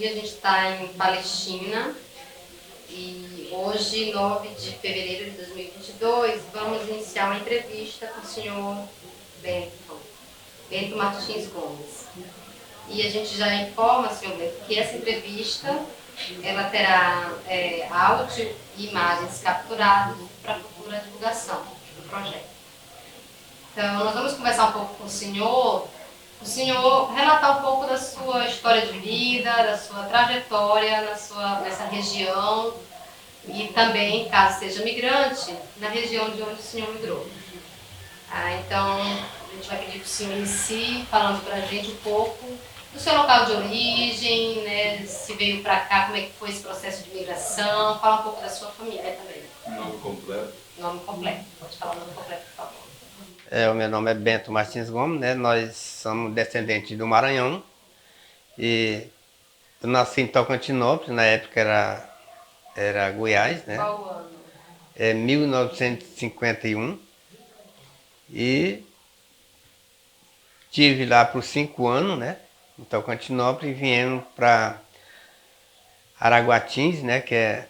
dia, a gente está em Palestina e hoje, 9 de fevereiro de 2022, vamos iniciar uma entrevista com o senhor Bento Martins Gomes. E a gente já informa, senhor Bento, que essa entrevista ela terá áudio e imagens capturados para futura divulgação do projeto. Então, nós vamos conversar um pouco com o senhor relatar um pouco da sua história de vida, da sua trajetória nessa região e também, caso seja migrante, na região de onde o senhor migrou. Então, a gente vai pedir que o senhor inicie falando para a gente um pouco do seu local de origem, né, se veio para cá, como é que foi esse processo de migração, fala um pouco da sua família também. Nome completo? Nome completo, pode falar o nome completo, por favor. O meu nome é Bento Martins Gomes, né? Nós somos descendentes do Maranhão e eu nasci em Tocantinópolis, na época era Goiás, né? Qual o ano? 1951 e tive lá por 5 anos, né? Em Tocantinópolis e viemos para Araguatins, né? Que é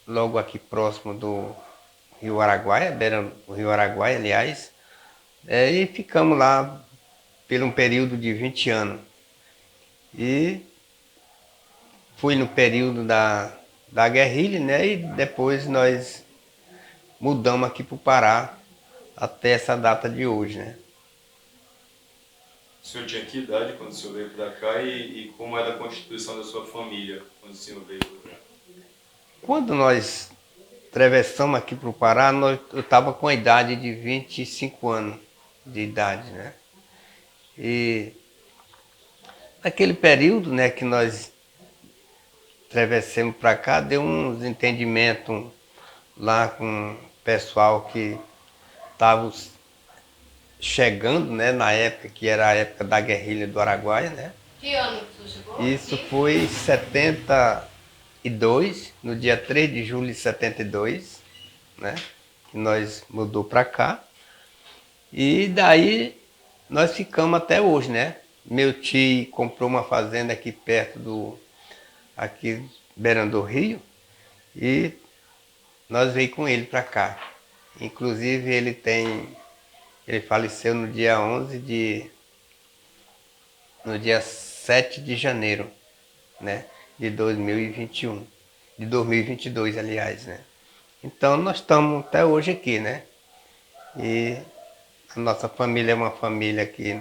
logo aqui próximo do Rio Araguaia, beira o Rio Araguaia, aliás. E ficamos lá por um período de 20 anos. E fui no período da guerrilha, né? E depois nós mudamos aqui para o Pará até essa data de hoje, né? O senhor tinha que idade quando o senhor veio para cá e como era a constituição da sua família quando o senhor veio para cá? Quando nós atravessamos aqui para o Pará, eu estava com a idade de 25 anos de idade, né? E naquele período, né, que nós atravessamos para cá, deu uns entendimentos lá com o pessoal que estava chegando, né, na época que era a época da guerrilha do Araguaia, né? Que ano que você chegou? Isso foi em 72, no dia 3 de julho de 72, né? Que nós mudou para cá. E daí nós ficamos até hoje, né? Meu tio comprou uma fazenda aqui perto aqui beirando do rio e nós veio com ele para cá. Inclusive ele faleceu no dia 7 de janeiro, né? De 2021, de 2022, aliás, né? Então nós estamos até hoje aqui, né? E a nossa família é uma família que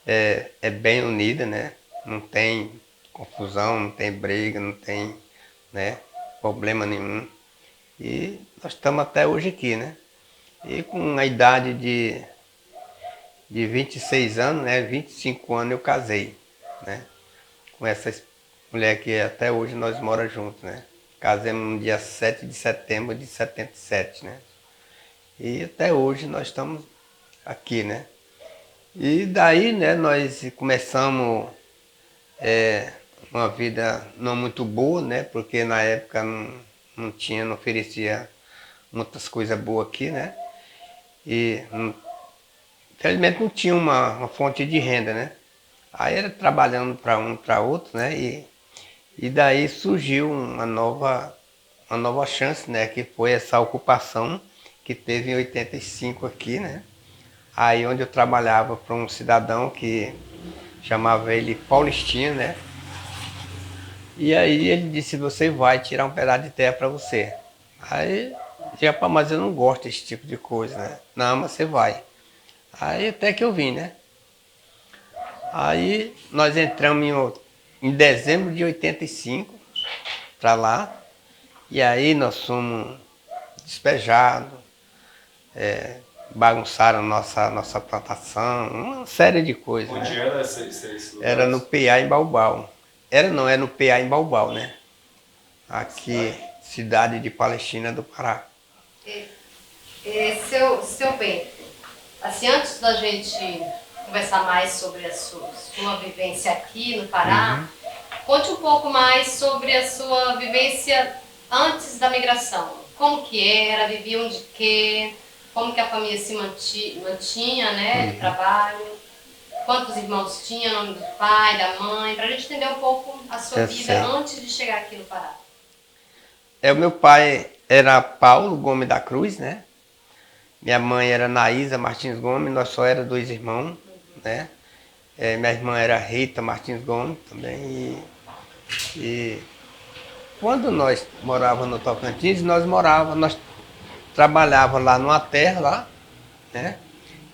é bem unida, né? Não tem confusão, não tem briga, não tem, né, problema nenhum. E nós estamos até hoje aqui, né? E com a idade de 26 anos, né? 25 anos eu casei, né? Com essa mulher que até hoje nós moramos juntos, né? Casamos no dia 7 de setembro de 77, né? E até hoje nós estamos aqui, né? E daí, né, nós começamos uma vida não muito boa, né? Porque na época não oferecia muitas coisas boas aqui, né? E infelizmente não tinha uma fonte de renda, né? Aí era trabalhando para um para outro, né? E daí surgiu uma nova chance, né? Que foi essa ocupação que teve em 85 aqui, né? Aí onde eu trabalhava para um cidadão que chamava ele Paulistinho, né? E aí ele disse, você vai tirar um pedaço de terra para você. Aí, rapaz, mas eu não gosto desse tipo de coisa, né? Não, mas você vai. Aí até que eu vim, né? Aí nós entramos em dezembro de 85 para lá. E aí nós fomos despejados, bagunçaram nossa plantação, uma série de coisas. Onde Né? era esse lugar? Era no PA em Baubau. É no PA em Baubau, né? Aqui, cidade de Palestina do Pará. Seu Bento, assim, antes da gente conversar mais sobre a sua vivência aqui no Pará, conte um pouco mais sobre a sua vivência antes da migração. Como que era, viviam de quê, como que a família se mantinha, né, de trabalho. quantos irmãos tinha, o nome do pai, da mãe, para a gente entender um pouco a sua Eu vida sei. antes de chegar aqui no Pará. O meu pai era Paulo Gomes da Cruz, né? Minha mãe era Naísa Martins Gomes, nós só éramos 2 irmãos, né? Minha irmã era Rita Martins Gomes também. E quando nós morávamos no Tocantins, nós trabalhávamos lá numa terra lá, né?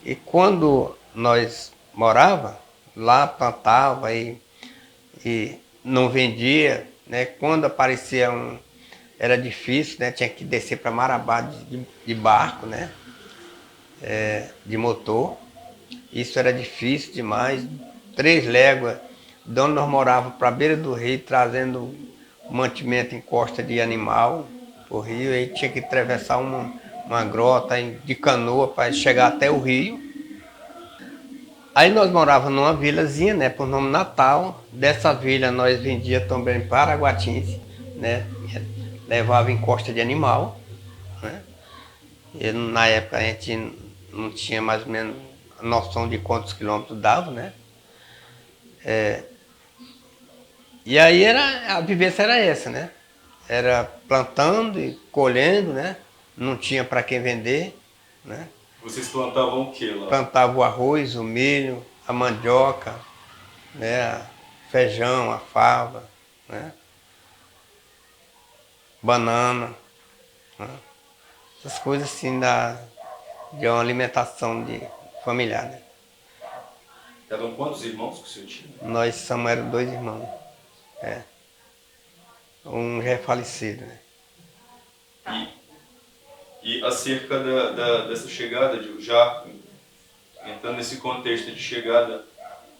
E quando nós morava lá, plantava e não vendia, né? Quando aparecia era difícil, né? Tinha que descer para Marabá de barco, né? De motor. Isso era difícil demais. 3 léguas de onde nós morávamos para a beira do rio, trazendo mantimento em costa de animal o rio. Aí tinha que atravessar uma grota de canoa para chegar até o rio. Aí nós morávamos numa vilazinha, né, por nome Natal. Dessa vila nós vendia também para Guatins, né, levava em costa de animal, né. E na época a gente não tinha mais ou menos noção de quantos quilômetros dava, né. E aí a vivência era essa, né. Era plantando e colhendo, né. Não tinha para quem vender, né. Vocês plantavam o que lá? Plantava o arroz, o milho, a mandioca, né, feijão, a fava, né, banana, né, essas coisas assim de uma alimentação familiar. Né. Eram quantos irmãos que o senhor tinha? Nós éramos 2 irmãos. Um já é falecido. Né. E acerca dessa chegada, já entrando nesse contexto de chegada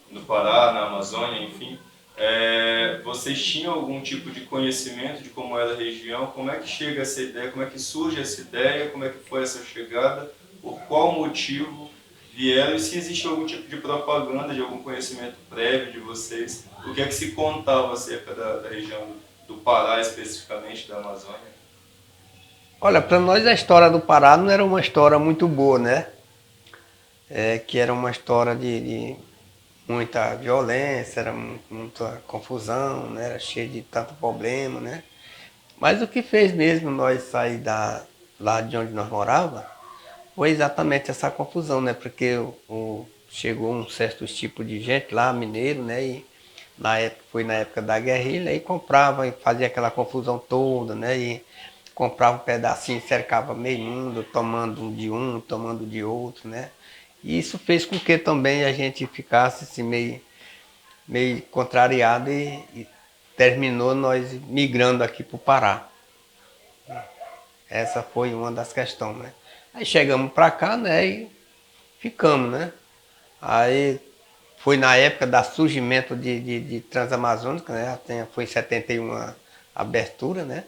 no Pará, na Amazônia, enfim, vocês tinham algum tipo de conhecimento de como era a região? Como é que chega essa ideia? Como é que surge essa ideia? Como é que foi essa chegada? Por qual motivo vieram? E se existe algum tipo de propaganda, de algum conhecimento prévio de vocês? O que é que se contava acerca da região do Pará, especificamente da Amazônia? Olha, para nós a história do Pará não era uma história muito boa, né? Que era uma história de muita violência, era muita confusão, né? Era cheio de tanto problema, né? Mas o que fez mesmo nós sair lá de onde nós morávamos foi exatamente essa confusão, né? Porque chegou um certo tipo de gente lá, mineiro, né? E foi na época da guerrilha, e comprava e fazia aquela confusão toda, né? E comprava um pedacinho, cercava meio mundo, tomando tomando de outro, né? E isso fez com que também a gente ficasse assim, meio contrariado e terminou nós migrando aqui para o Pará. Essa foi uma das questões, né? Aí chegamos para cá, né, e ficamos, né? Aí foi na época do surgimento de Transamazônica, né? Foi em 71 a abertura, né?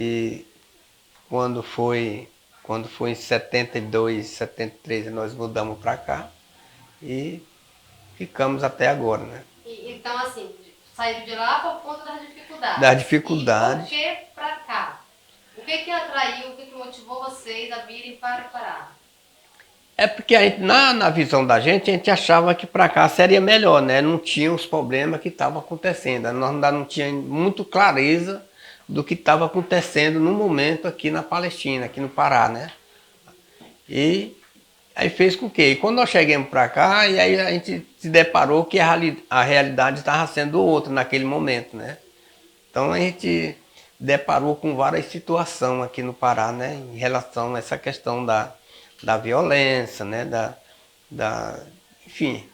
E quando foi em 72, 73, nós mudamos para cá e ficamos até agora, né? Então, assim, saíram de lá por conta das dificuldades. Das dificuldades. E por que para cá? O que atraiu, o que motivou vocês a virem para o Pará? É porque a gente, na visão da gente, a gente achava que para cá seria melhor, né? Não tinha os problemas que estavam acontecendo. Nós ainda não tínhamos muito clareza do que estava acontecendo no momento aqui na Palestina, aqui no Pará, né? E aí fez com que, quando nós chegamos para cá, e aí a gente se deparou que a realidade estava sendo outra naquele momento, né? Então a gente deparou com várias situações aqui no Pará, né? Em relação a essa questão da violência, né? Enfim.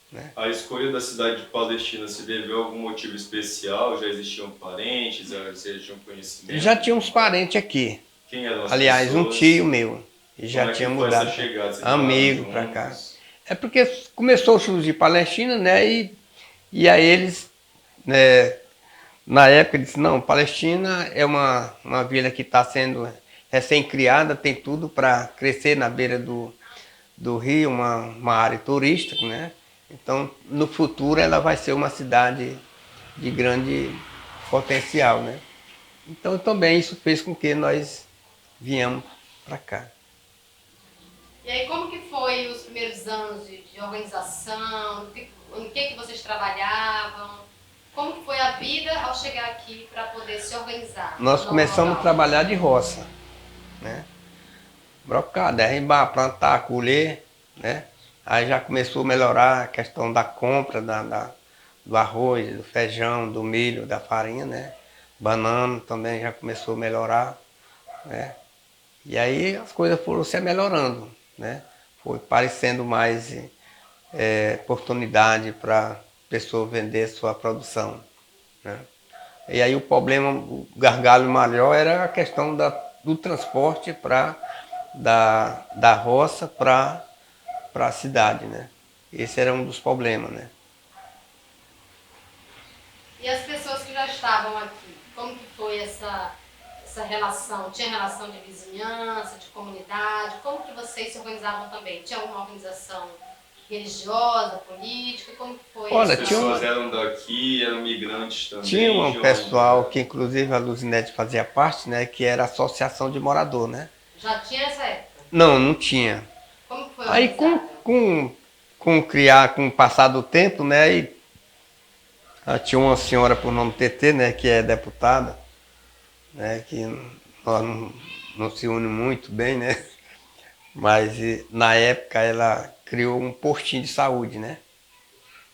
Né? A escolha da cidade de Palestina se deveu a algum motivo especial? Já existiam parentes? Já tinham conhecimento? Já tinha uns parentes aqui. Quem eram as Aliás, pessoas? Um tio meu. Já tinha mudado. Amigo para cá. É porque começou a surgir Palestina, né? E aí eles, né, na época, disse, não, Palestina é uma vila que está sendo recém-criada, tem tudo para crescer na beira do rio, uma área turística, né? Então, no futuro, ela vai ser uma cidade de grande potencial, né? Então, também isso fez com que nós viemos para cá. E aí, como que foi foi os primeiros anos de organização? Em que vocês trabalhavam? Como que foi a vida ao chegar aqui para poder se organizar? Nós começamos a trabalhar de roça, né? Brocar, derribar, plantar, colher, né? Aí já começou a melhorar a questão da compra do arroz, do feijão, do milho, da farinha, né? Banana também já começou a melhorar, né? E aí as coisas foram se melhorando, né? Foi parecendo mais oportunidade para pessoa vender sua produção, né? E aí o problema, o gargalo maior era a questão do transporte da roça para a cidade, né? Esse era um dos problemas, né? E as pessoas que já estavam aqui, como que foi essa relação? Tinha relação de vizinhança, de comunidade? Como que vocês se organizavam também? Tinha alguma organização religiosa, política? Como que foi? Olha, As pessoas eram daqui, eram migrantes também? Tinha um pessoal que inclusive a Luzinete fazia parte, né? Que era a associação de morador, né? Já tinha essa época? Não, não tinha. Como que foi Aí organizada? com o passar do tempo, né? E, tinha uma senhora por nome TT, né? Que é deputada, né? Que nós não se une muito bem, né? Mas na época ela criou um postinho de saúde, né?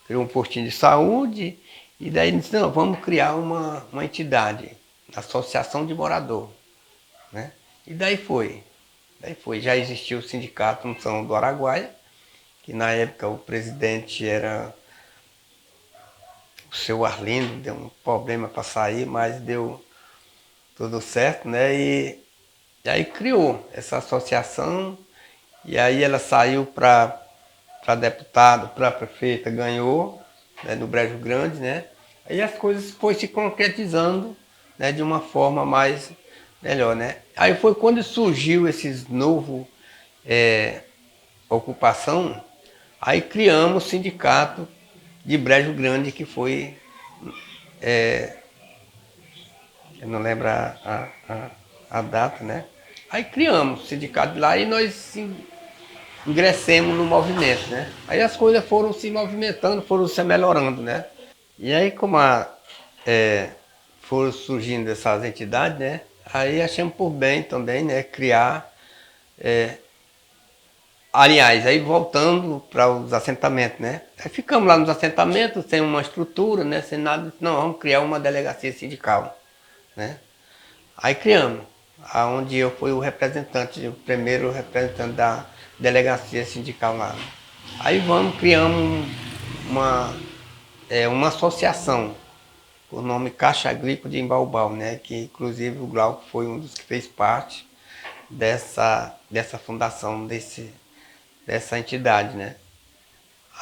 Criou um postinho de saúde e daí disse, não, vamos criar uma entidade, associação de morador, né? E daí foi. Já existia o sindicato no São do Araguaia, que na época o presidente era o seu Arlindo, deu um problema para sair, mas deu tudo certo, né? E aí criou essa associação, e aí ela saiu para deputado, para prefeita, ganhou, né, no Brejo Grande, né? Aí as coisas foi se concretizando, né, de uma forma mais melhor, né? Aí foi quando surgiu esses novo ocupação, aí criamos o sindicato de Brejo Grande, que foi, eu não lembro a data, né? Aí criamos o sindicato de lá e nós ingressemos no movimento, né? Aí as coisas foram se movimentando, foram se melhorando, né? E aí como foram surgindo essas entidades, né? Aí achamos por bem também, né? Criar, aliás, aí voltando para os assentamentos, né? Aí ficamos lá nos assentamentos, sem uma estrutura, né? Sem nada, não, vamos criar uma delegacia sindical, né? Aí criamos, aonde eu fui o representante, o primeiro representante da delegacia sindical lá. Aí criamos uma associação, o nome Caixa Agrícola de Imbaubal, né? Que inclusive o Glauco foi um dos que fez parte dessa fundação, dessa entidade, né?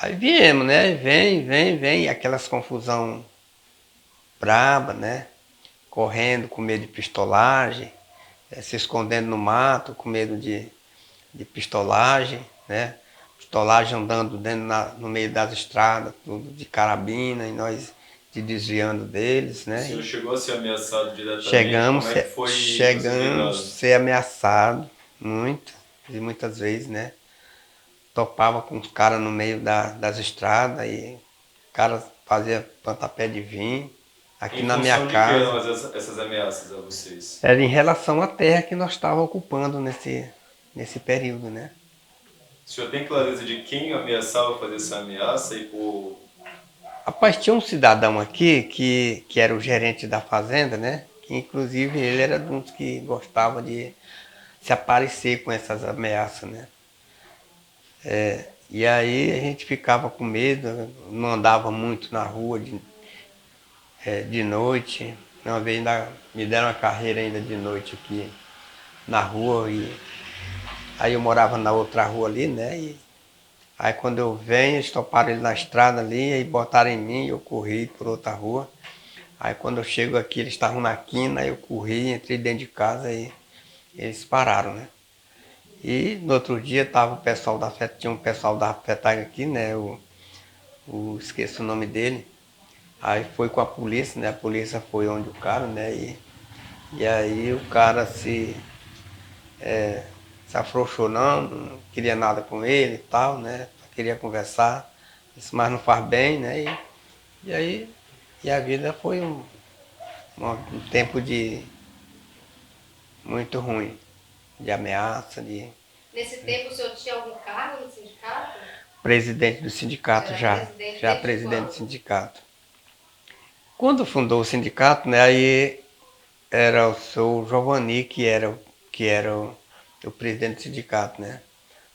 Aí viemos, né? Vem, aquelas confusão braba, né? Correndo com medo de pistolagem, se escondendo no mato com medo de pistolagem, né? Pistolagem andando no meio das estradas, tudo de carabina, e nós desviando deles, né? O senhor chegou a ser ameaçado diretamente? Chegamos Como é que foi a ser ameaçado muitas vezes, né? Topava com os caras no meio das estradas e o cara fazia pontapé de vinho. Aqui na minha casa. Em função de que eram essas ameaças a vocês? Era em relação à terra que nós estávamos ocupando nesse período, né? O senhor tem clareza de quem ameaçava fazer essa ameaça e por... Rapaz, tinha um cidadão aqui que era o gerente da fazenda, né? Que inclusive ele era um dos que gostava de se aparecer com essas ameaças, né? E aí a gente ficava com medo, não andava muito na rua de noite. Uma vez ainda me deram uma carreira ainda de noite aqui na rua, e aí eu morava na outra rua ali, né? E aí quando eu venho, eles toparam ele na estrada ali, aí botaram em mim, eu corri por outra rua. Aí quando eu chego aqui, eles estavam na quina, aí eu corri, entrei dentro de casa e eles pararam, né? E no outro dia tava o pessoal tinha um pessoal da FETAG aqui, né? Esqueço o nome dele. Aí foi com a polícia, né? A polícia foi onde o cara, né? E aí o cara se se afrouxou não queria nada com ele e tal, né? Só queria conversar. Disse, mas não faz bem, né? E aí, a vida foi um tempo de muito ruim, de ameaça, de Nesse tempo o senhor tinha algum cargo no sindicato? presidente do sindicato Era já, presidente já desde presidente do quando? sindicato. Quando fundou o sindicato, né, aí era o seu Giovanni que era o presidente do sindicato, né?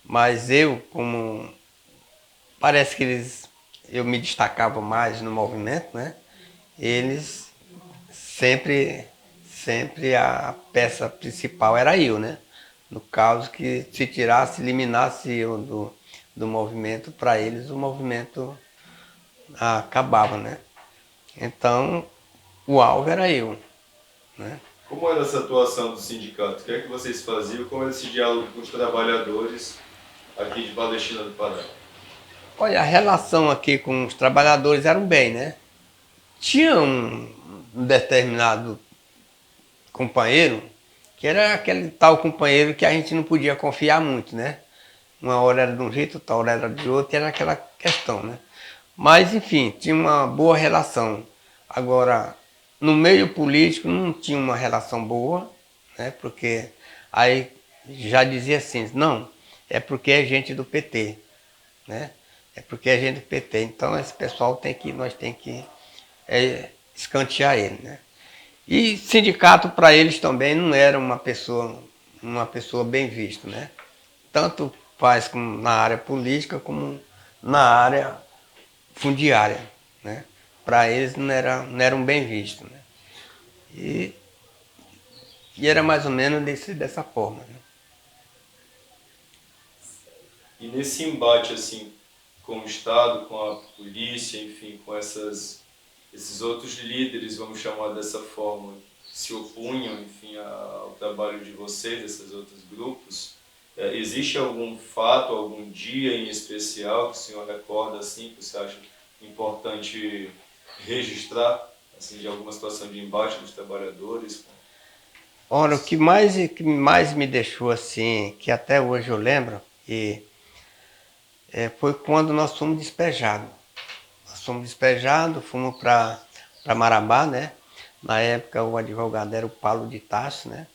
Mas eu, como parece que eu me destacava mais no movimento, né? Eles sempre, sempre a peça principal era eu, né? No caso que se tirasse, eliminasse eu do movimento, para eles o movimento acabava, né? Então o alvo era eu, né? Como era essa atuação do sindicato? O que é que vocês faziam? Como era esse diálogo com os trabalhadores aqui de Palestina do Pará? Olha, a relação aqui com os trabalhadores era um bem, né? Tinha um determinado companheiro que era aquele tal companheiro que a gente não podia confiar muito, né? Uma hora era de um jeito, outra hora era de outro, e era aquela questão, né? Mas, enfim, tinha uma boa relação. Agora, no meio político não tinha uma relação boa, né? Porque aí já dizia assim, não, é porque é gente do PT, né? É porque é gente do PT. Então esse pessoal nós tem que escantear ele, né? E sindicato para eles também não era uma pessoa bem vista, né? Tanto faz como na área política como na área fundiária, né? Para eles não eram bem vistos, né? E, e era mais ou menos dessa forma, né? E nesse embate assim com o Estado, com a polícia, enfim, com esses outros líderes, vamos chamar dessa forma, que se opunham, enfim, ao trabalho de vocês, desses outros grupos, existe algum fato, algum dia em especial que o senhor recorda assim, que você acha importante registrar, assim, de alguma situação de embate dos trabalhadores? Ora, o que mais me deixou assim, que até hoje eu lembro, foi quando nós fomos despejados. Nós fomos despejados, fomos para Marabá, né? Na época o advogado era o Paulo de Tarso, né?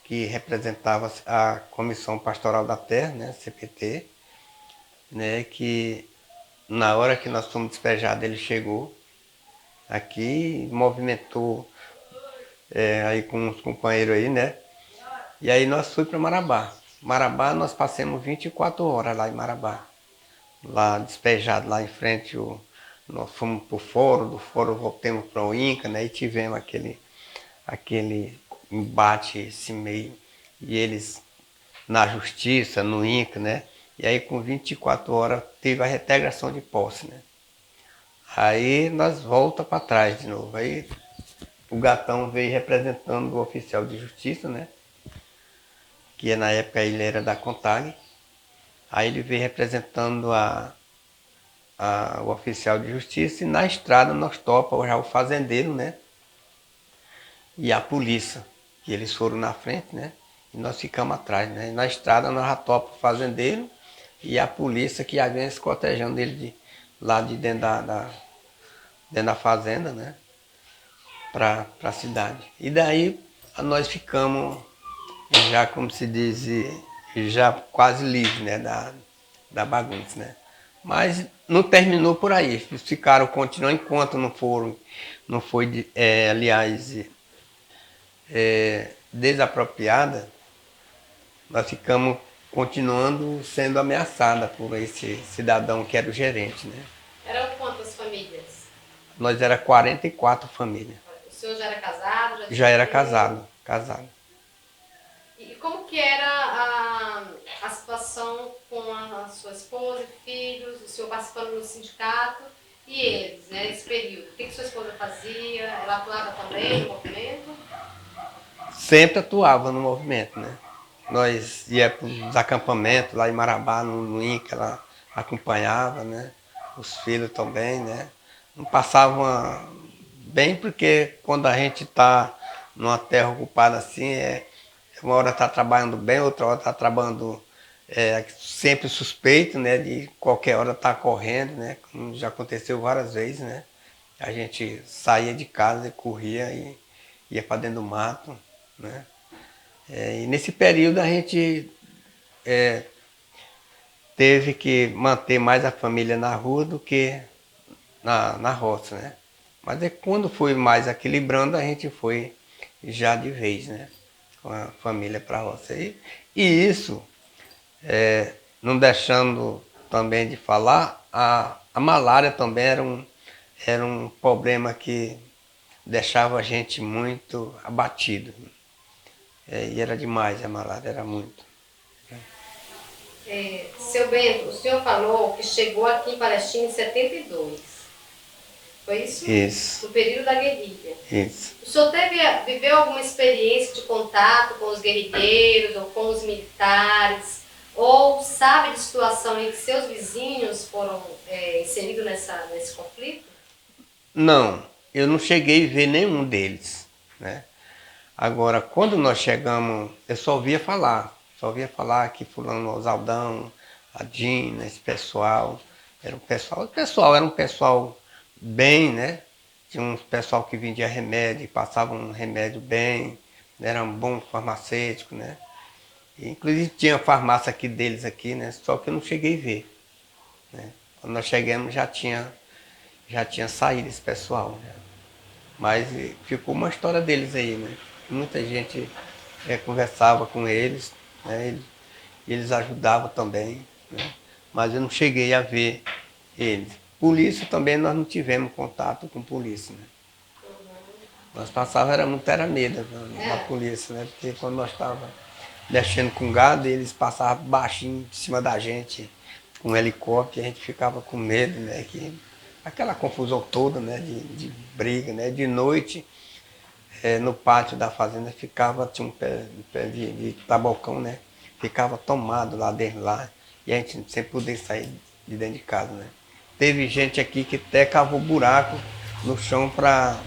Que representava a Comissão Pastoral da Terra, né? CPT, né? Que na hora que nós fomos despejados ele chegou aqui, movimentou aí com os companheiros aí, né? E aí nós fomos para Marabá. Marabá nós passamos 24 horas lá em Marabá. Lá despejado lá em frente, nós fomos para o fórum, do fórum voltamos para o INCA, né? E tivemos aquele embate esse meio. E eles na justiça, no INCA, né? E aí com 24 horas teve a reintegração de posse, né? Aí nós volta para trás de novo. Aí o Gatão veio representando o oficial de justiça, né? Que na época ele era da CONTAG. Aí ele veio representando o oficial de justiça e na estrada nós topa já o fazendeiro, né? E a polícia, que eles foram na frente, né? E nós ficamos atrás, né? E na estrada nós já topa o fazendeiro e a polícia que já vem escotejando ele lá de dentro dentro da fazenda, né? Para a cidade. E daí nós ficamos já, como se diz, já quase livres, né? Da bagunça, né? Mas não terminou por aí. Ficaram continuando enquanto não foi, aliás, desapropriada, nós ficamos continuando sendo ameaçada por esse cidadão que era o gerente, né? Eram quantas famílias? Nós era 44 famílias. O senhor já era casado? Já Já tinha era filho? casado. E como que era a situação com a sua esposa e filhos, o senhor participando do sindicato e eles, né, nesse período? O que sua esposa fazia? Ela atuava também no movimento? Sempre atuava no movimento, né? Nós ia para os acampamentos lá em Marabá, no INCA, ela acompanhava, né? Os filhos também, né? Não passavam bem porque quando a gente está numa terra ocupada assim, uma hora está trabalhando bem, outra hora está trabalhando sempre suspeito, né? De qualquer hora estar correndo, né? Como já aconteceu várias vezes, né? A gente saía de casa e corria e ia para dentro do mato, né? E nesse período a gente teve que manter mais a família na rua do que na roça, né? Mas quando foi mais equilibrando, a gente foi já de vez, né? Com a família para a roça. E isso, não deixando também de falar, a malária também era um problema que deixava a gente muito abatido. E era demais, a malária era muito. Seu Bento, o senhor falou que chegou aqui em Palestina em 72. Foi isso? Isso. No período da guerrilha. Isso. O senhor viveu alguma experiência de contato com os guerrilheiros ou com os militares? Ou sabe de situação em que seus vizinhos foram inseridos nesse conflito? Não, eu não cheguei a ver nenhum deles, né? Agora, quando nós chegamos, eu só ouvia falar que fulano Osaldão, a Dina, esse pessoal, era um pessoal bem, né? Tinha um pessoal que vendia remédio, passava um remédio bem, era um bom farmacêutico, né? E, inclusive tinha farmácia aqui deles aqui, né? Só que eu não cheguei a ver, né? Quando nós chegamos já tinha saído esse pessoal, né? Mas ficou uma história deles aí, né? Muita gente conversava com eles, né? Eles ajudavam também, né? Mas eu não cheguei a ver eles. Polícia também nós não tivemos contato com polícia, né? Nós passávamos, era medo da polícia, né? Porque quando nós estávamos mexendo com gado, eles passavam baixinho em cima da gente, com um helicóptero, e a gente ficava com medo, né? Aquela confusão toda, né? De briga, né? De noite, no pátio da fazenda tinha um pé de tabocão, né? Ficava tomado lá dentro, lá, e a gente sempre podia sair de dentro de casa, né? Teve gente aqui que até cavou buraco no chão para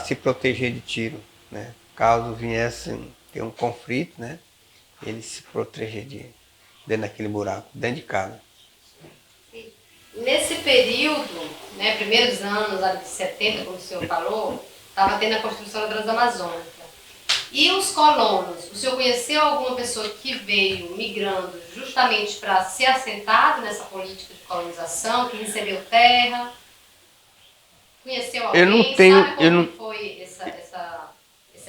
se proteger de tiro, né? Caso viesse ter um conflito, né? Ele se proteger dentro daquele buraco, dentro de casa. Nesse período, né, primeiros anos lá de 70, como o senhor falou, estava tendo a construção da Transamazônica. E os colonos, o senhor conheceu alguma pessoa que veio migrando justamente para ser assentado nessa política de colonização, que recebeu terra? Conheceu alguém? Eu não tenho, Sabe como foi esse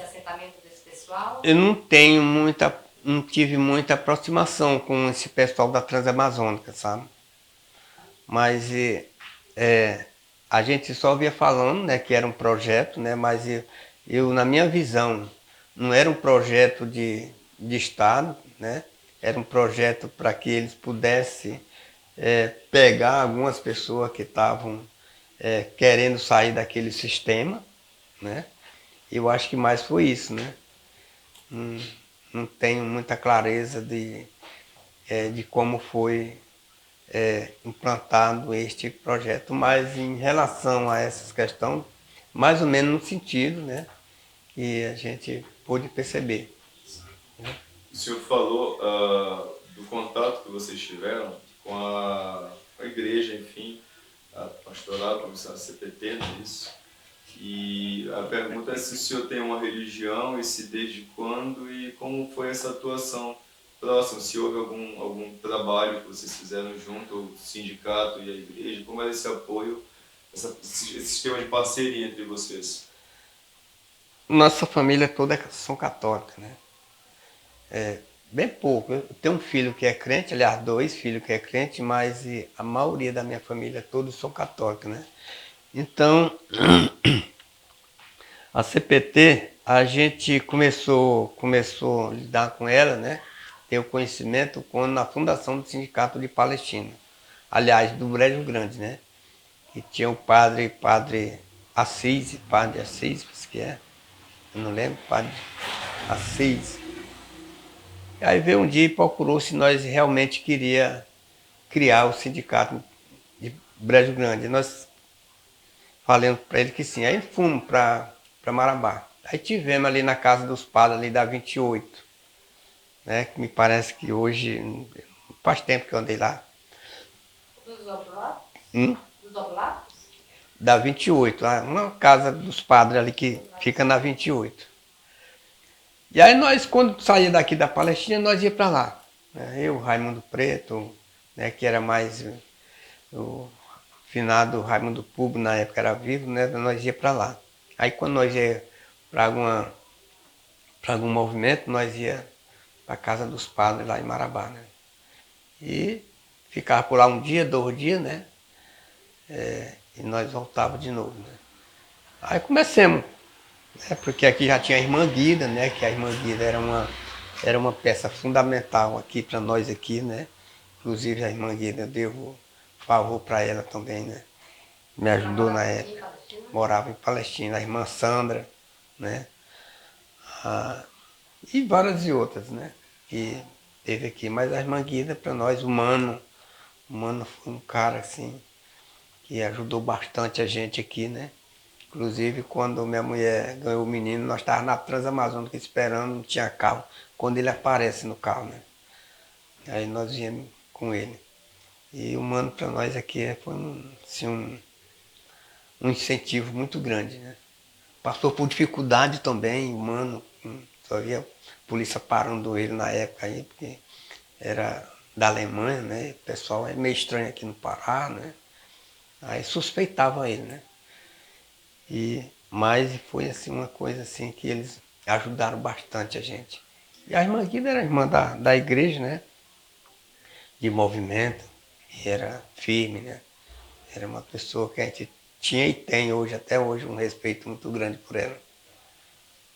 assentamento desse pessoal? Eu não tive muita aproximação com esse pessoal da Transamazônica, sabe? Mas a gente só via falando, né, que era um projeto, né, mas na minha visão, não era um projeto de Estado, né? Era um projeto para que eles pudessem pegar algumas pessoas que estavam querendo sair daquele sistema, né? Eu acho que mais foi isso, né? Não tenho muita clareza de como foi implantado este projeto, mas em relação a essas questões, mais ou menos no sentido, né, que a gente pôde perceber. O senhor falou do contato que vocês tiveram com a igreja, enfim, a pastoral, como a CPT, não é isso? E a pergunta é se o senhor tem uma religião e se desde quando e como foi essa atuação próxima, se houve algum trabalho que vocês fizeram junto, o sindicato e a igreja, como era esse apoio, esse sistema de parceria entre vocês? Nossa família toda são católica, né? Bem pouco. Eu tenho um filho que é crente, aliás, 2 filhos que é crente, mas a maioria da minha família todos são católicos, né? Então, a CPT, a gente começou a lidar com ela, né? Ter o conhecimento na fundação do Sindicato de Palestina. Aliás, do Brejo Grande, né? Que tinha o padre Assis, que é, eu não lembro, padre Assis. Aí veio um dia e procurou se nós realmente queria criar o Sindicato de Brejo Grande. Nós falamos para ele que sim. Aí fomos para Marabá. Aí tivemos ali na casa dos padres, ali da 28, né? Que me parece que hoje, faz tempo que eu andei lá. Dos oblatos? Hum? Dos oblatos? Da 28, uma casa dos padres ali que fica na 28. E aí nós, quando saía daqui da Palestina, nós ia para lá. Né? Eu, Raimundo Preto, né, que era mais o finado Raimundo Pubo, na época era vivo, né, nós ia para lá. Aí quando nós ia para algum movimento, nós ia para a casa dos padres lá em Marabá. Né? E ficava por lá um dia, 2 dias, né? E nós voltávamos de novo. Né? Aí começamos, né? Porque aqui já tinha a Irmã Guida, né? Que a Irmã Guida era uma peça fundamental aqui para nós aqui, né? Inclusive a Irmã Guida, eu devo favor para ela também, né? Me ajudou na época. Morava em Palestina, a Irmã Sandra, né? E várias e outras, né? Que teve aqui. Mas a Irmã Guida, para nós, o Mano foi um cara assim que ajudou bastante a gente aqui, né? Inclusive, quando minha mulher ganhou o menino, nós estávamos na Transamazônica esperando, não tinha carro. Quando ele aparece no carro, né? Aí nós viemos com ele. E o Mano para nós aqui foi assim, um incentivo muito grande, né? Passou por dificuldade também, o Mano, só via a polícia parando ele na época aí, porque era da Alemanha, né? O pessoal é meio estranho aqui no Pará, né? Aí suspeitava ele, né? Mas foi assim uma coisa assim que eles ajudaram bastante a gente. E a irmã Guida era irmã da igreja, né? De movimento, e era firme, né? Era uma pessoa que a gente tinha e tem hoje, até hoje, um respeito muito grande por ela.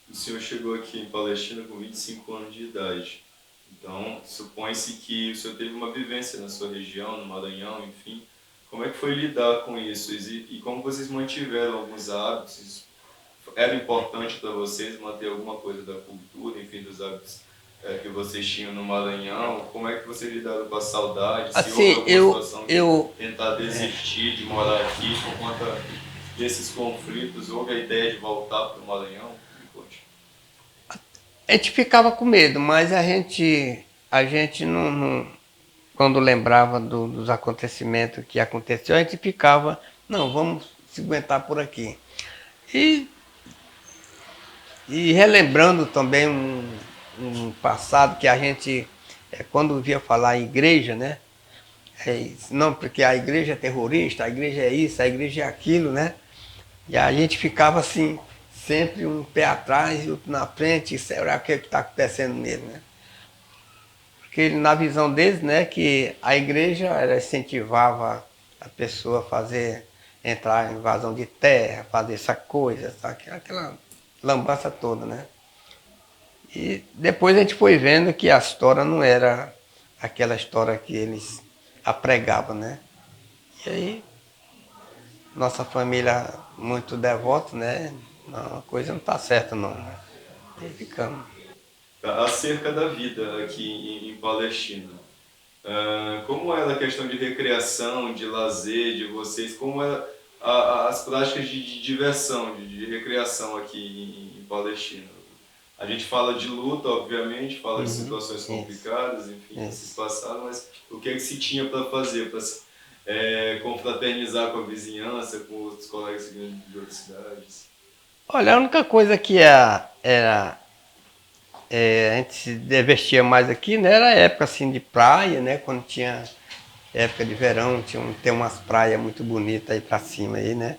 O senhor chegou aqui em Palestina com 25 anos de idade. Então, supõe-se que o senhor teve uma vivência na sua região, no Maranhão, enfim. Como é que foi lidar com isso? E como vocês mantiveram alguns hábitos? Era importante para vocês manter alguma coisa da cultura, enfim, dos hábitos que vocês tinham no Maranhão? Como é que vocês lidaram com a saudade? Se houve Assim, alguma situação de tentar desistir de morar aqui por conta desses conflitos? Houve a ideia de voltar para o Maranhão? Me conte. a gente ficava com medo, mas a gente não quando lembrava dos acontecimentos que aconteceu, a gente ficava, não, vamos se aguentar por aqui. E, e relembrando também um passado que a gente, quando via falar em igreja, né? Não, porque a igreja é terrorista, a igreja é isso, a igreja é aquilo, né? E a gente ficava assim, sempre um pé atrás e outro na frente, e será o que está acontecendo nele, né? Porque na visão deles, né, que a igreja ela incentivava a pessoa a fazer, entrar em invasão de terra, fazer essa coisa, aquela lambança toda, né? E depois a gente foi vendo que a história não era aquela história que eles apregavam, né? E aí, nossa família muito devota, né? Não, a coisa não está certa não, né? E aí ficamos. Acerca da vida aqui em Palestina. Como era a questão de recreação, de lazer de vocês? Como eram as práticas de diversão, de recreação aqui em Palestina? A gente fala de luta, obviamente, fala de situações complicadas, enfim, que se passaram, mas o que é que se tinha para fazer, para confraternizar com a vizinhança, com outros colegas de outras cidades? Olha, a única coisa que a gente se divertia mais aqui, né, era a época assim de praia, né, quando tinha época de verão, tem umas praias muito bonitas aí pra cima aí, né,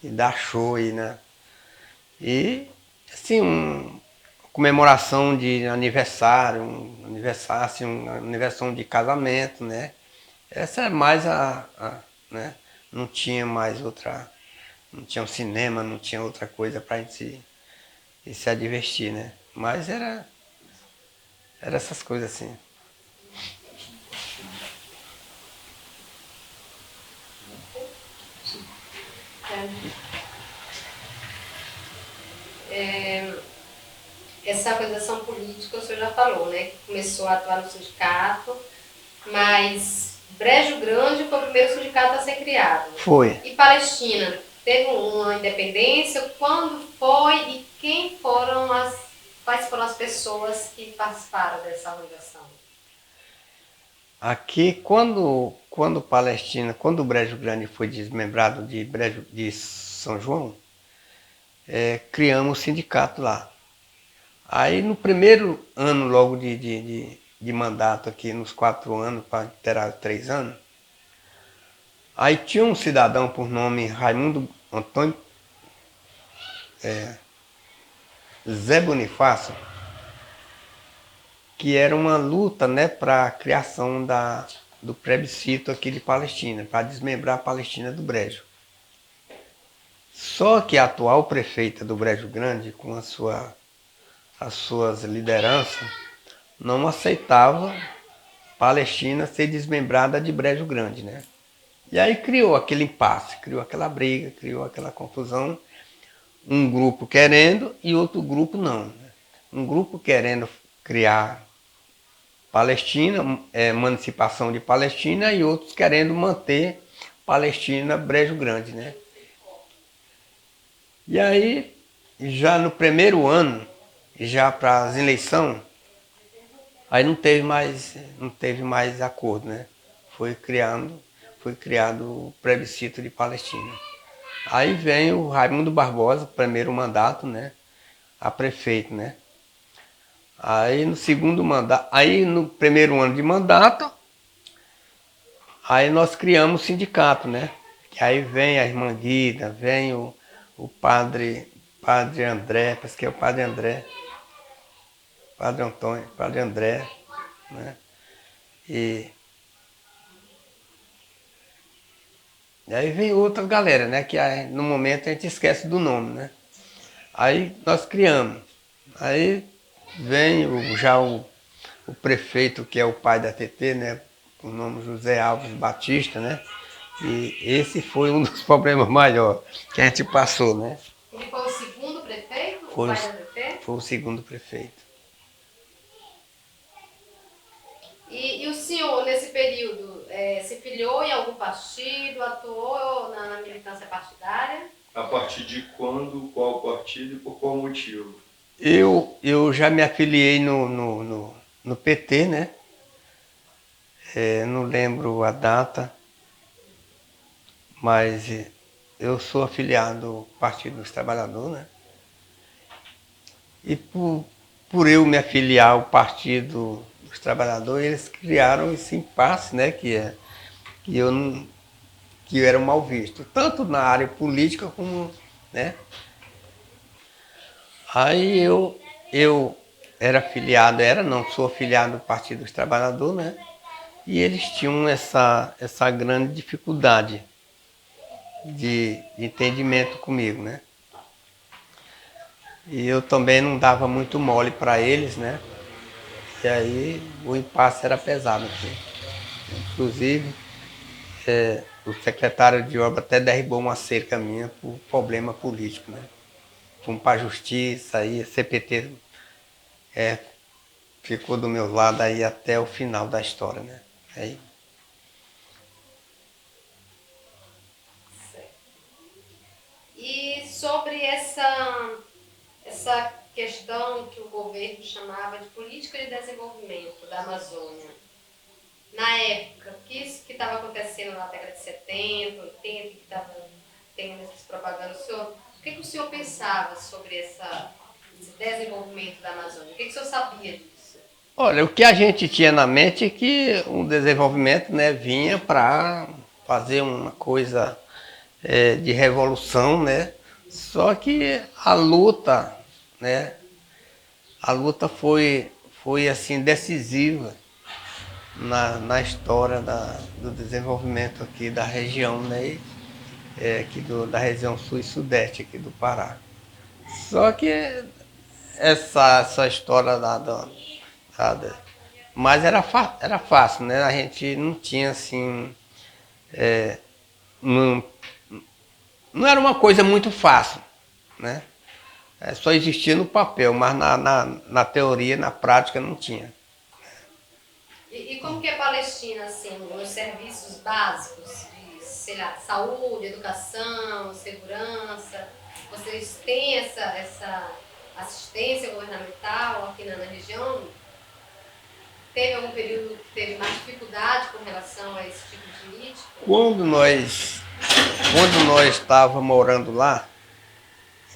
e dá show aí, né, e assim, comemoração de aniversário, assim, uma aniversário de casamento, né, essa é mais né, não tinha mais outra, não tinha um cinema, não tinha outra coisa pra gente se divertir, né, mas era essas coisas assim. Essa organização política o senhor já falou, né? Que começou a atuar no sindicato, mas Brejo Grande foi o primeiro sindicato a ser criado. Foi. E Palestina, teve uma independência, quando foi e quais foram as pessoas que participaram dessa organização? Aqui, quando Palestina, quando o Brejo Grande foi desmembrado de São João, criamos o sindicato lá. Aí no primeiro ano logo de mandato aqui, nos 4 anos, para ter 3 anos, aí tinha um cidadão por nome Raimundo Antônio Zé Bonifácio, que era uma luta, né, para a criação do plebiscito aqui de Palestina, para desmembrar a Palestina do Brejo. Só que a atual prefeita do Brejo Grande, com as suas lideranças, não aceitava Palestina ser desmembrada de Brejo Grande, né? E aí criou aquele impasse, criou aquela briga, criou aquela confusão, um grupo querendo e outro grupo não, né? Um grupo querendo criar Palestina, emancipação de Palestina, e outros querendo manter Palestina Brejo Grande, né? E aí, já no primeiro ano, já para as eleições, aí não teve mais acordo, né? Foi criado o plebiscito de Palestina. Aí vem o Raimundo Barbosa, primeiro mandato, né? A prefeito, né? Aí no segundo mandato, aí no primeiro ano de mandato, aí nós criamos o sindicato, né? Que aí vem a irmã Guida, vem o padre André, parece que é o padre André, padre Antônio, padre André, né? E aí vem outra galera, né? Que aí, no momento a gente esquece do nome, né? Aí nós criamos. Aí vem o prefeito, que é o pai da TT, né? O nome José Alves Batista, né? E esse foi um dos problemas maiores que a gente passou, né? Ele foi o segundo prefeito, o Foi, pai da DT? foi o segundo prefeito. E o senhor, nesse período, se filiou em algum partido, atuou na militância partidária? A partir de quando, qual partido e por qual motivo? Eu já me afiliei no PT, né? Não lembro a data, mas eu sou afiliado ao Partido dos Trabalhadores, né? E por eu me afiliar ao Partido dos Trabalhadores, eles criaram esse impasse, né? Que eu não, que eu era mal visto, tanto na área política como, né? Aí eu era afiliado, não, sou afiliado ao Partido dos Trabalhadores, né? E eles tinham essa grande dificuldade de entendimento comigo, né? E eu também não dava muito mole para eles, né? E aí o impasse era pesado aqui. Inclusive, o secretário de obra até derrubou uma cerca minha por problema político, né? Fomos para a justiça, aí a CPT ficou do meu lado aí até o final da história, né? Aí, E sobre essa questão que o governo chamava de política de desenvolvimento da Amazônia, na época, o que estava acontecendo na década de 70, 80, que estava tendo essas propagandas, o que o senhor pensava sobre esse desenvolvimento da Amazônia? O que o senhor sabia disso? olha, o que a gente tinha na mente é que o desenvolvimento, né, vinha para fazer uma coisa de revolução, né? Só que a luta, né? A luta foi assim decisiva na história do desenvolvimento aqui da região, né? Aqui da região sul e sudeste aqui do Pará. Só que essa história mas era fácil, né? A gente não tinha assim, não, não era uma coisa muito fácil, né? Só existia no papel, mas na teoria, na prática, não tinha. E como que é Palestina, assim, nos serviços básicos de sei lá, saúde, educação, segurança? Vocês têm essa assistência governamental aqui na região? Teve algum período que teve mais dificuldade com relação a esse tipo de política? Quando nós estávamos morando lá,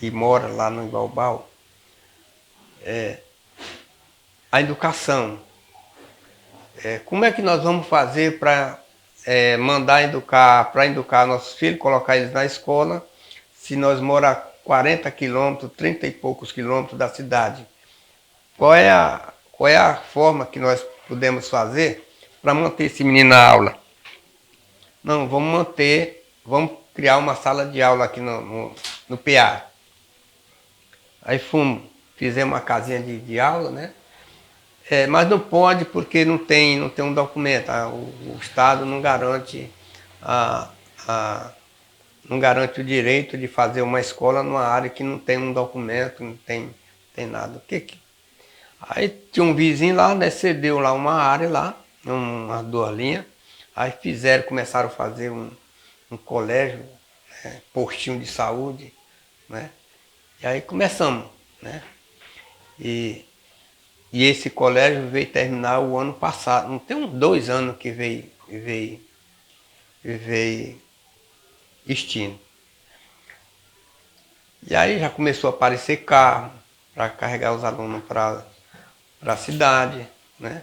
e mora lá no Igualbal, a educação. Como é que nós vamos fazer para para educar nossos filhos, colocar eles na escola, se nós moramos a 40 quilômetros, 30 e poucos quilômetros da cidade? Qual é a forma que nós podemos fazer para manter esse menino na aula? Não, vamos criar uma sala de aula aqui no PA. Aí fizemos uma casinha de aula, né? Mas não pode porque não tem um documento. O Estado não garante, não garante o direito de fazer uma escola numa área que não tem um documento, não tem nada. Aí tinha um vizinho lá, né, cedeu lá uma área lá, umas 2 linhas. Aí começaram a fazer um colégio, postinho de saúde, né? E aí começamos, né? E esse colégio veio terminar o ano passado. Não tem uns 2 anos que veio extinto. E aí já começou a aparecer carro para carregar os alunos para a cidade, né?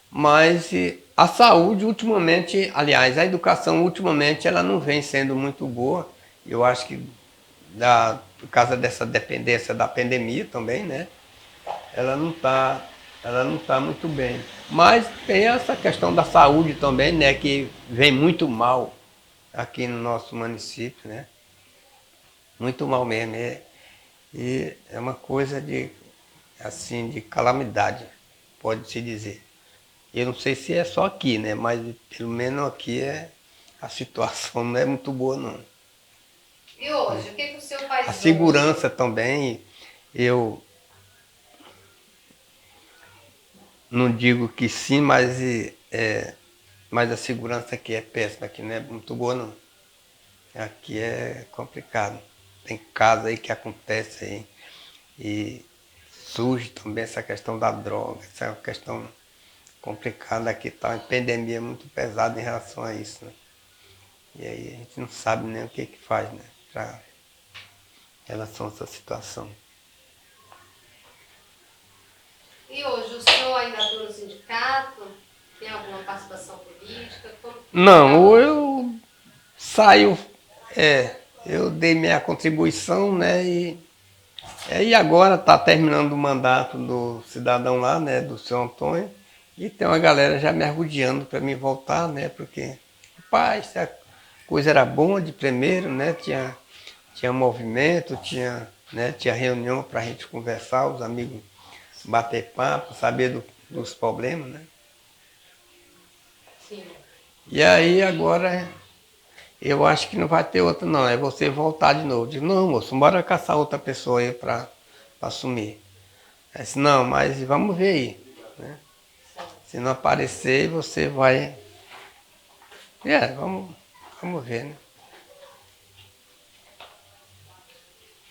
Mas a saúde ultimamente, aliás, a educação ultimamente, ela não vem sendo muito boa. Eu acho que por causa dessa dependência da pandemia também, né? Ela não tá muito bem. Mas tem essa questão da saúde também, né? Que vem muito mal aqui no nosso município, né? Muito mal mesmo. E é uma coisa de calamidade, pode-se dizer. Eu não sei se é só aqui, né? Mas pelo menos aqui a situação não é muito boa, não. E hoje, o que o senhor faz A hoje? segurança também, eu não digo que sim, mas a segurança aqui é péssima, aqui não é muito boa, não. Aqui é complicado. Tem casa aí que acontece aí. E surge também essa questão da droga, essa é uma questão complicada aqui, tá uma pandemia muito pesada em relação a isso, né? E aí a gente não sabe nem o que faz, né, em relação a essa situação. E hoje, o senhor ainda atua no sindicato? Tem alguma participação política? Não, eu saio, eu dei minha contribuição, né, e agora está terminando o mandato do cidadão lá, né, do seu Antônio, e tem uma galera já me arrodeando para mim voltar, né, porque, rapaz, a coisa era boa de primeiro, né, tinha movimento, tinha reunião para a gente conversar, os amigos bater papo, saber dos problemas, né. Sim. E aí agora eu acho que não vai ter outra não, é você voltar de novo. Eu digo, não, moço, bora caçar outra pessoa aí para assumir. Aí disse, não, mas vamos ver aí, né? Se não aparecer, você vai... vamos ver, né?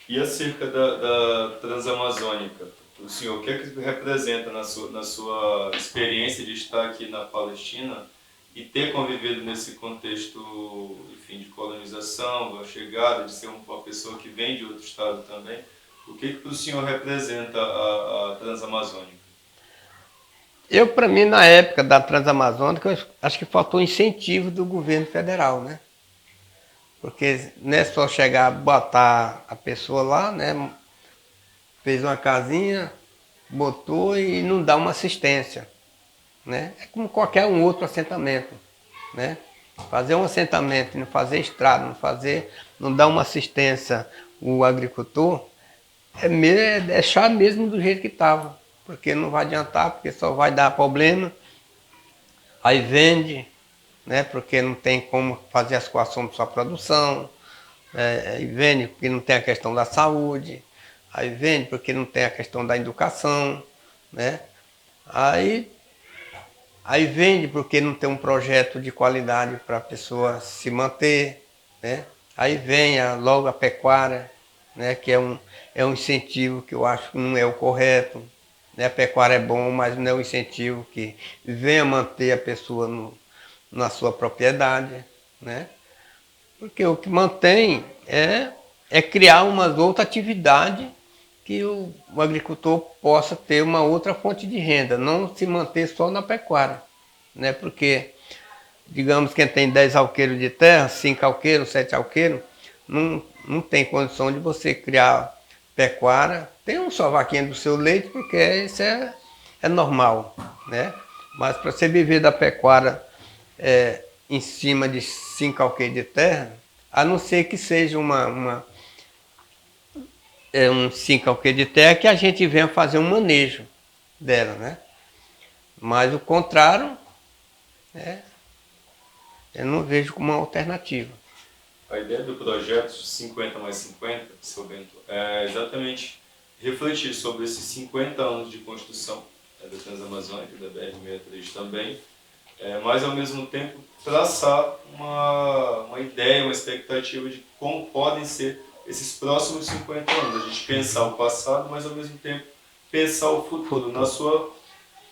E acerca da Transamazônica, o senhor, o que é que representa na sua experiência de estar aqui na Palestina e ter convivido nesse contexto, enfim, de colonização, a chegada, de ser uma pessoa que vem de outro estado também, o que para o senhor representa a Transamazônica? Para mim, na época da Transamazônica, eu acho que faltou incentivo do governo federal, né? Porque não é só chegar, botar a pessoa lá, né? Fez uma casinha, botou e não dá uma assistência, né? É como qualquer um outro assentamento, né? Fazer um assentamento, não fazer estrada, não dar uma assistência o agricultor, é deixar mesmo do jeito que estava, porque não vai adiantar, porque só vai dar problema, aí vende, né? Porque não tem como fazer as coações de sua produção, aí vende porque não tem a questão da saúde, aí vende porque não tem a questão da educação, né? Aí Aí vende porque não tem um projeto de qualidade para a pessoa se manter, né? Aí vem logo a pecuária, né? Que é um incentivo que eu acho que não é o correto. Né? A pecuária é bom, mas não é um incentivo que venha manter a pessoa na sua propriedade, né? Porque o que mantém é criar uma outra atividade que o agricultor possa ter uma outra fonte de renda, não se manter só na pecuária, né? Porque, digamos, quem tem 10 alqueires de terra, 5 alqueiros, 7 alqueiros, não tem condição de você criar pecuária. Tem um só vaquinha do seu leite, porque isso é normal, né? Mas para você viver da pecuária em cima de 5 alqueires de terra, a não ser que seja um 5 alqueires de terra que a gente venha fazer um manejo dela, né? Mas o contrário, eu não vejo como uma alternativa. A ideia do projeto 50 mais 50, seu Bento, é exatamente refletir sobre esses 50 anos de construção da Transamazônica, da BR-63 também, mas ao mesmo tempo traçar uma ideia, uma expectativa de como podem ser esses próximos 50 anos. A gente pensar o passado, mas ao mesmo tempo pensar o futuro. Na sua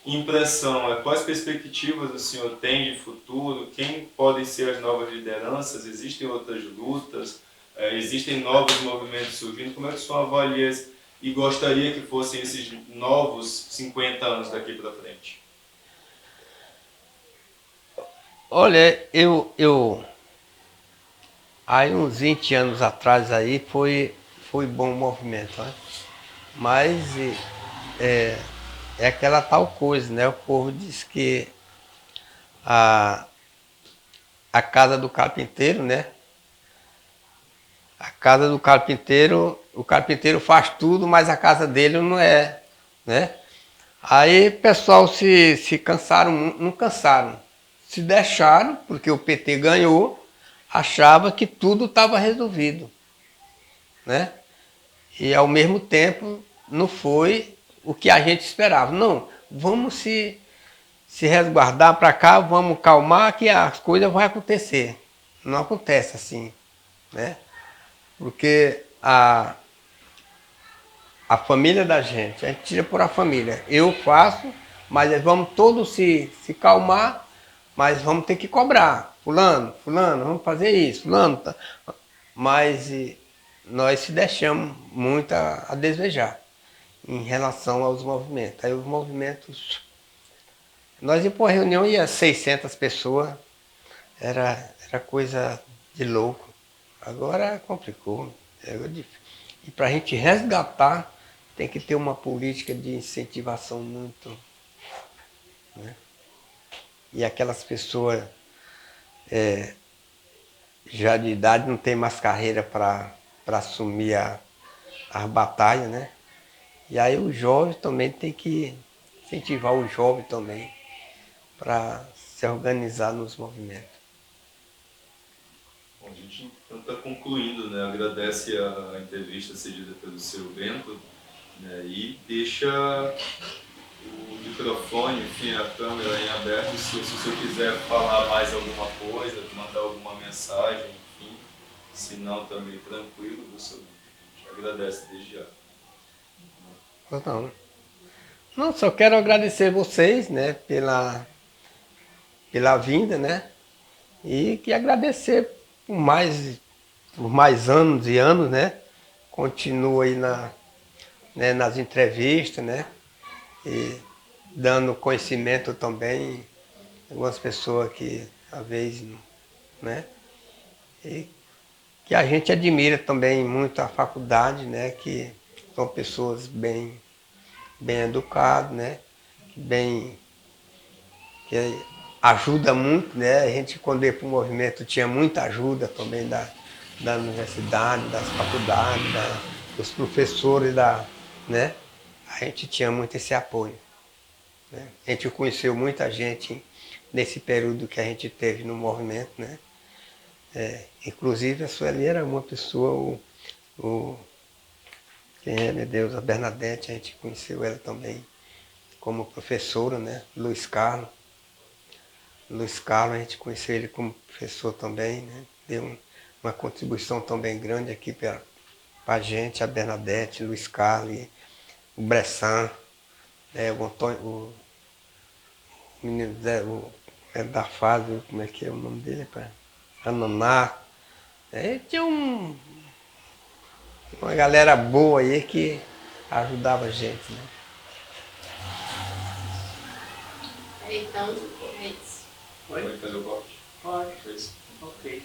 impressão, quais perspectivas o senhor tem de futuro? Quem podem ser as novas lideranças? Existem outras lutas? Existem novos movimentos surgindo? Como é que o senhor avalia e gostaria que fossem esses novos 50 anos daqui para frente? Olha, aí uns 20 anos atrás aí foi bom o movimento, né? Mas é aquela tal coisa, né? O povo diz que a, a casa do carpinteiro, né? A casa do carpinteiro, o carpinteiro faz tudo, mas a casa dele não é, né? Aí o pessoal se cansaram, não cansaram, se deixaram, porque o PT ganhou, achava que tudo estava resolvido, né? E ao mesmo tempo não foi o que a gente esperava. Não, vamos se resguardar para cá, vamos calmar que as coisas vão acontecer. Não acontece assim, né? Porque a família da gente, a gente tira por a família. Eu faço, mas vamos todos se calmar, mas vamos ter que cobrar. Fulano, vamos fazer isso, fulano. Tá. Mas nós se deixamos muito a desejar em relação aos movimentos. Aí os movimentos... Nós íamos para uma reunião e ia 600 pessoas, era coisa de louco. Agora complicou. E para a gente resgatar, tem que ter uma política de incentivação muito. Né? E aquelas pessoas já de idade não tem mais carreira para assumir as batalhas, né? E aí o jovem também tem que incentivar o jovem também para se organizar nos movimentos. Bom, a gente então está concluindo, né? Agradece a entrevista cedida pelo seu Bento, né? E deixa o microfone, enfim, a câmera em aberto, se o senhor quiser falar mais alguma coisa, mandar alguma mensagem, enfim, se não, também tranquilo, o senhor te agradece desde já. Não, só quero agradecer vocês, né, pela vinda, né, e que agradecer por mais anos e anos, né, continua aí nas entrevistas, né, e dando conhecimento também a algumas pessoas que às vezes, né, e que a gente admira também muito a faculdade, né, que são pessoas bem educadas, né, que ajuda muito, né, a gente quando ia para o movimento tinha muita ajuda também da universidade, das faculdades, dos professores, né, a gente tinha muito esse apoio. Né? A gente conheceu muita gente nesse período que a gente teve no movimento, né? Inclusive a Sueli era uma pessoa, quem é, meu Deus, a Bernadette, a gente conheceu ela também como professora, né? Luiz Carlos, Luiz Carlos, a gente conheceu ele como professor também, né? Deu uma contribuição também grande aqui para a gente, a Bernadette, Luiz Carlos, o Bressan, né? O Antônio, o menino da fase, como é que é o nome dele? Anoná. Tinha uma galera boa aí que ajudava a gente, né? Então, é isso. Pode fazer o corte? Pode. Foi isso. Ok.